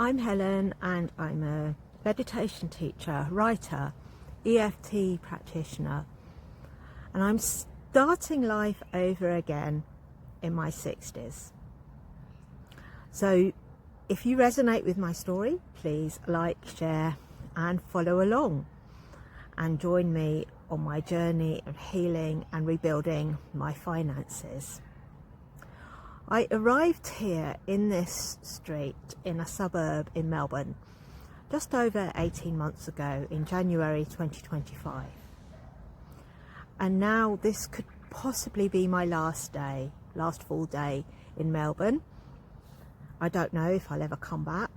I'm Helen and I'm a meditation teacher, writer, EFT practitioner, and I'm starting life over again in my 60s. So if you resonate with my story, please like, share and follow along and join me on my journey of healing and rebuilding my finances. I arrived here in this street in a suburb in Melbourne just over 18 months ago in January 2025. And now this could possibly be my last full day in Melbourne. I don't know if I'll ever come back.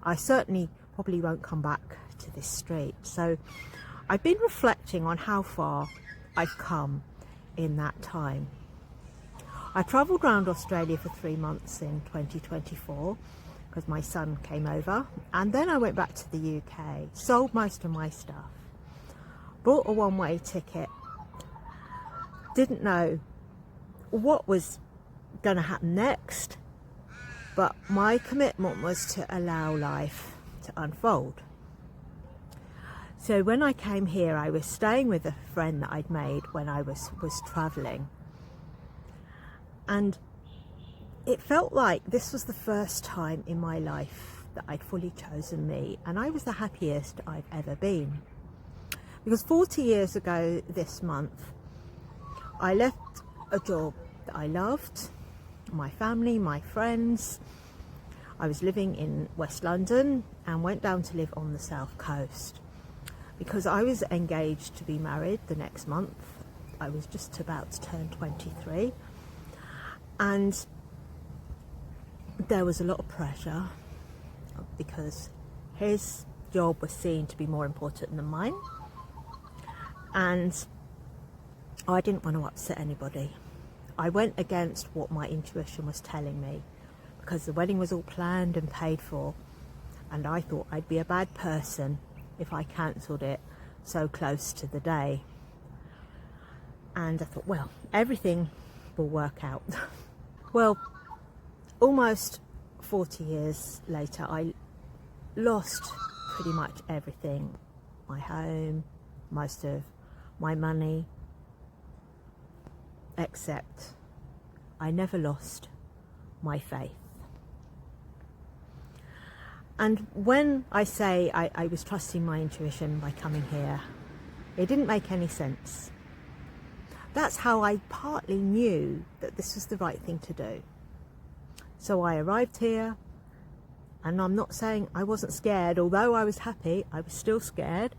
I certainly probably won't come back to this street. So I've been reflecting on how far I've come in that time. I travelled around Australia for 3 months in 2024 because my son came over, and then I went back to the UK, sold most of my stuff, bought a one-way ticket, didn't know what was going to happen next, but my commitment was to allow life to unfold. So when I came here, I was staying with a friend that I'd made when I was travelling. And it felt like this was the first time in my life that I'd fully chosen me, and I was the happiest I've ever been. Because 40 years ago this month, I left a job that I loved, my family, my friends. I was living in West London and went down to live on the South Coast because I was engaged to be married the next month. I was just about to turn 23. And there was a lot of pressure because his job was seen to be more important than mine, and I didn't want to upset anybody. I went against what my intuition was telling me because the wedding was all planned and paid for, and I thought I'd be a bad person if I cancelled it so close to the day. And I thought, well, everything will work out. Well, almost 40 years later, I lost pretty much everything. My home, most of my money, except I never lost my faith. And when I say I was trusting my intuition by coming here, it didn't make any sense. That's how I partly knew that this was the right thing to do. So I arrived here, and I'm not saying I wasn't scared. Although I was happy, I was still scared.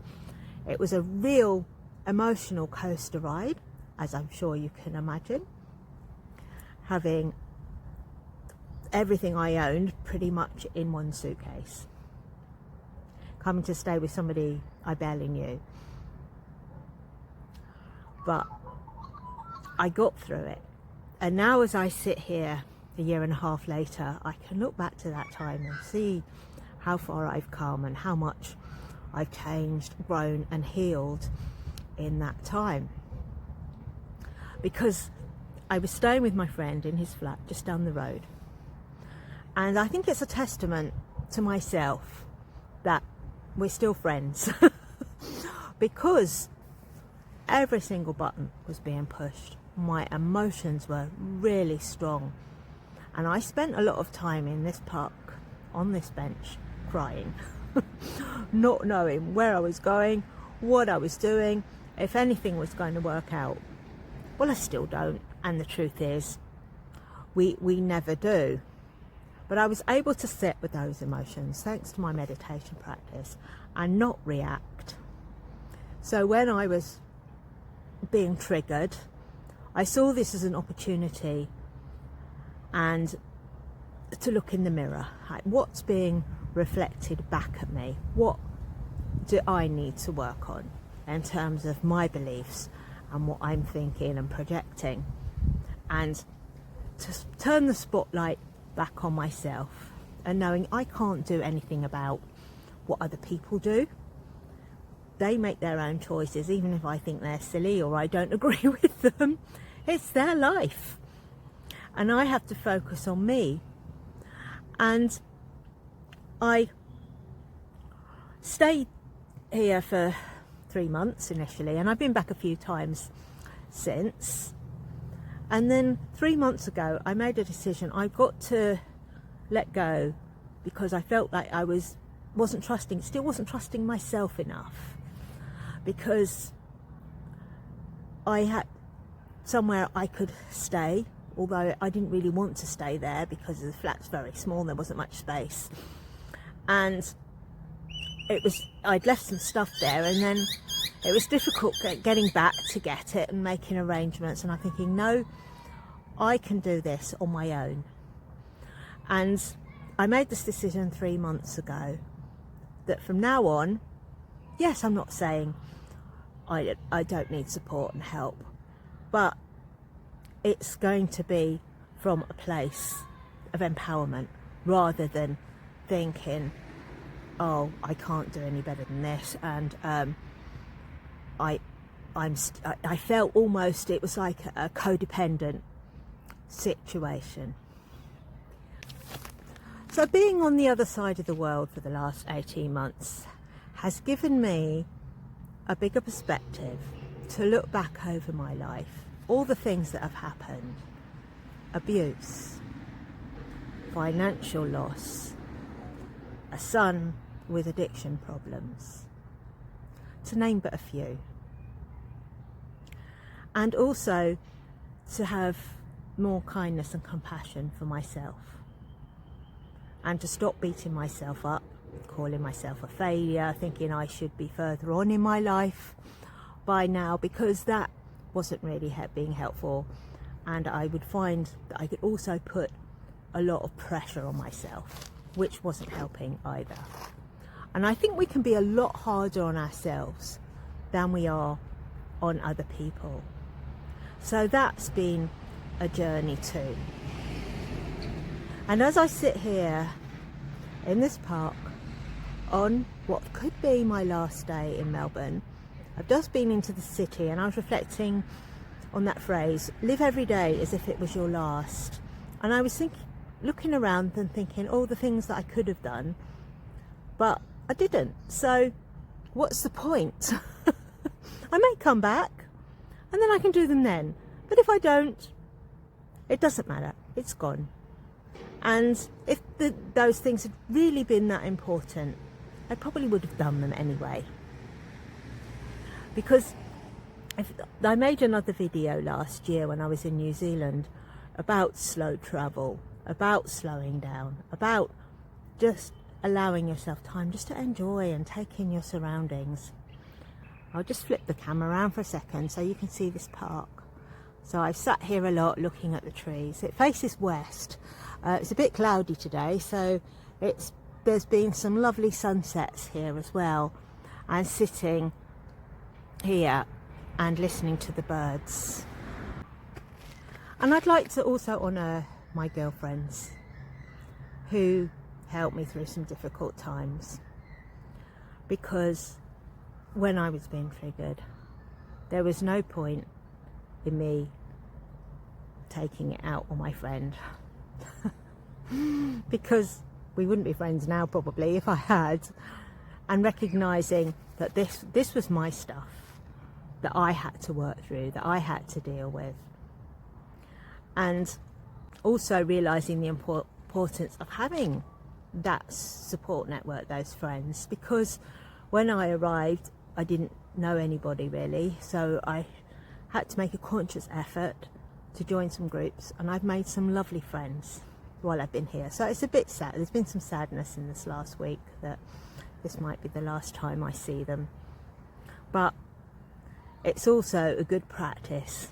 It was a real emotional coaster ride, as I'm sure you can imagine. Having everything I owned pretty much in one suitcase. Coming to stay with somebody I barely knew. But I got through it, and now as I sit here a year and a half later, I can look back to that time and see how far I've come and how much I've changed, grown and healed in that time. Because I was staying with my friend in his flat just down the road, and I think it's a testament to myself that we're still friends because every single button was being pushed. My emotions were really strong, and I spent a lot of time in this park on this bench crying not knowing where I was going, what I was doing, if anything was going to work out. Well, I still don't, and the truth is we never do. But I was able to sit with those emotions thanks to my meditation practice and not react. So when I was being triggered, I saw this as an opportunity and to look in the mirror. Like, what's being reflected back at me? What do I need to work on in terms of my beliefs and what I'm thinking and projecting? And to turn the spotlight back on myself and knowing I can't do anything about what other people do. They make their own choices, even if I think they're silly or I don't agree with them. It's their life. And I have to focus on me. And I stayed here for 3 months initially, and I've been back a few times since. And then 3 months ago I made a decision. I got to let go because I felt like I wasn't trusting myself enough, because I had somewhere I could stay, although I didn't really want to stay there because the flat's very small, there wasn't much space, and I'd left some stuff there, and then it was difficult getting back to get it and making arrangements, and I'm thinking, no, I can do this on my own. And I made this decision 3 months ago that from now on, yes, I'm not saying I don't need support and help, but it's going to be from a place of empowerment rather than thinking, oh, I can't do any better than this. And I felt almost it was like a codependent situation. So being on the other side of the world for the last 18 months has given me a bigger perspective to look back over my life, all the things that have happened, abuse, financial loss, a son with addiction problems, to name but a few. And also to have more kindness and compassion for myself, and to stop beating myself up, calling myself a failure, thinking I should be further on in my life by now, because that wasn't really being helpful, and I would find that I could also put a lot of pressure on myself, which wasn't helping either. And I think we can be a lot harder on ourselves than we are on other people. So that's been a journey too. And as I sit here in this park on what could be my last day in Melbourne, I've just been into the city, and I was reflecting on that phrase, live every day as if it was your last. And I was looking around and thinking all the things that I could have done, but I didn't. So what's the point? I may come back and then I can do them then. But if I don't, it doesn't matter. It's gone. And if those things had really been that important, I probably would have done them anyway. Because I made another video last year when I was in New Zealand about slow travel, about slowing down, about just allowing yourself time just to enjoy and take in your surroundings. I'll just flip the camera around for a second so you can see this park. So I've sat here a lot looking at the trees. It faces west. It's a bit cloudy today, so there's been some lovely sunsets here as well, and sitting here and listening to the birds. And I'd like to also honour my girlfriends who helped me through some difficult times, because when I was being triggered, there was no point in me taking it out on my friend because we wouldn't be friends now probably if I had, and recognising that this was my stuff that I had to work through, that I had to deal with, and also realising the importance of having that support network, those friends, because when I arrived I didn't know anybody really, so I had to make a conscious effort to join some groups, and I've made some lovely friends while I've been here. So it's a bit sad. There's been some sadness in this last week that this might be the last time I see them, but it's also a good practice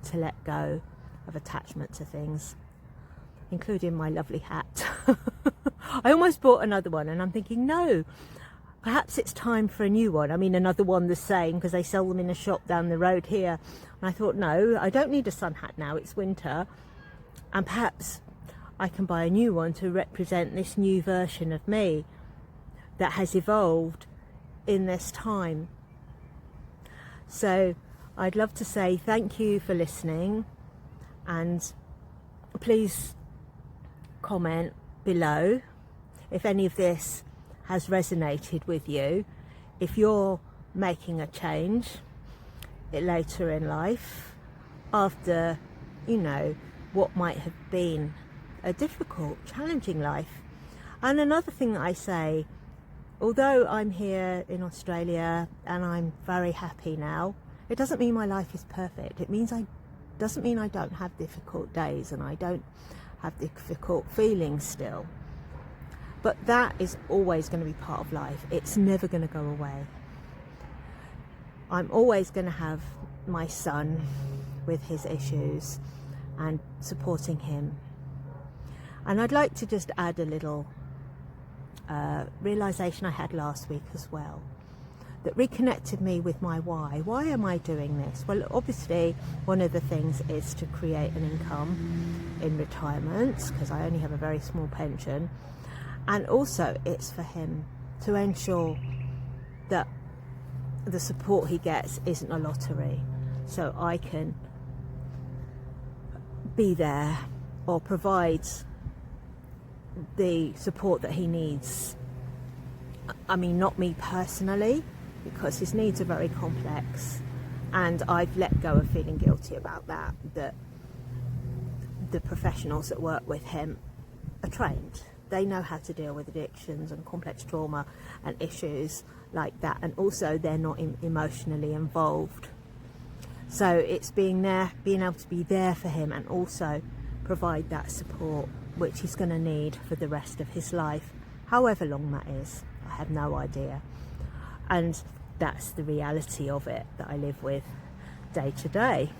to let go of attachment to things, including my lovely hat. I almost bought another one, and I'm thinking, no, perhaps it's time for a new one. I mean, another one the same, because they sell them in a shop down the road here. And I thought, no, I don't need a sun hat now, it's winter, and perhaps I can buy a new one to represent this new version of me that has evolved in this time. So I'd love to say thank you for listening, and please comment below if any of this has resonated with you, if you're making a change later in life after, you know, what might have been a difficult, challenging life. And another thing that I say, although I'm here in Australia and I'm very happy now, it doesn't mean my life is perfect. It doesn't mean I don't have difficult days and I don't have difficult feelings still. But that is always going to be part of life. It's never going to go away. I'm always going to have my son with his issues and supporting him. And I'd like to just add a little realisation I had last week as well, that reconnected me with my why. Why am I doing this? Well, obviously one of the things is to create an income in retirement, because I only have a very small pension, and also it's for him to ensure that the support he gets isn't a lottery, so I can be there or provide the support that he needs. I mean, not me personally, because his needs are very complex, and I've let go of feeling guilty about that the professionals that work with him are trained. They know how to deal with addictions and complex trauma and issues like that, and also they're not emotionally involved. So it's being able to be there for him and also provide that support which he's going to need for the rest of his life, however long that is. I have no idea. And that's the reality of it that I live with day to day.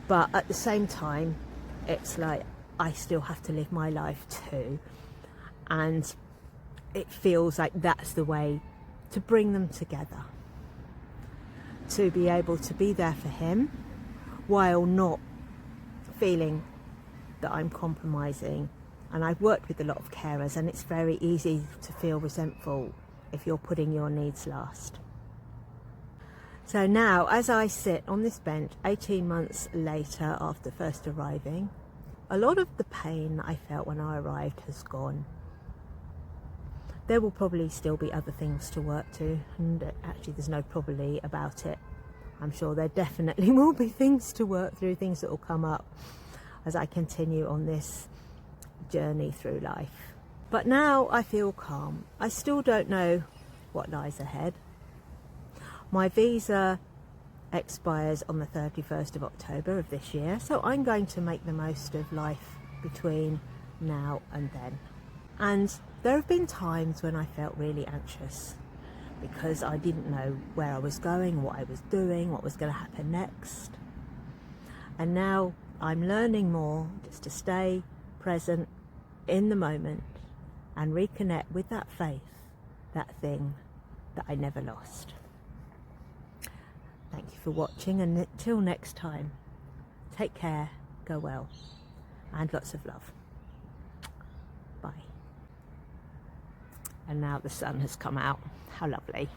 But at the same time, it's like I still have to live my life too. And it feels like that's the way to bring them together. To be able to be there for him while not feeling that I'm compromising. And I've worked with a lot of carers, and it's very easy to feel resentful if you're putting your needs last. So now, as I sit on this bench 18 months later after first arriving, a lot of the pain that I felt when I arrived has gone. There will probably still be other things to work to, and actually there's no probably about it. I'm sure there definitely will be things to work through, things that will come up as I continue on this journey through life. But now I feel calm. I still don't know what lies ahead. My visa expires on the 31st of October of this year, so I'm going to make the most of life between now and then. And there have been times when I felt really anxious because I didn't know where I was going, what I was doing, what was going to happen next. And now I'm learning more just to stay present in the moment and reconnect with that faith, that thing that I never lost. Thank you for watching, and until next time, take care, go well, and lots of love. Bye. And now the sun has come out. How lovely.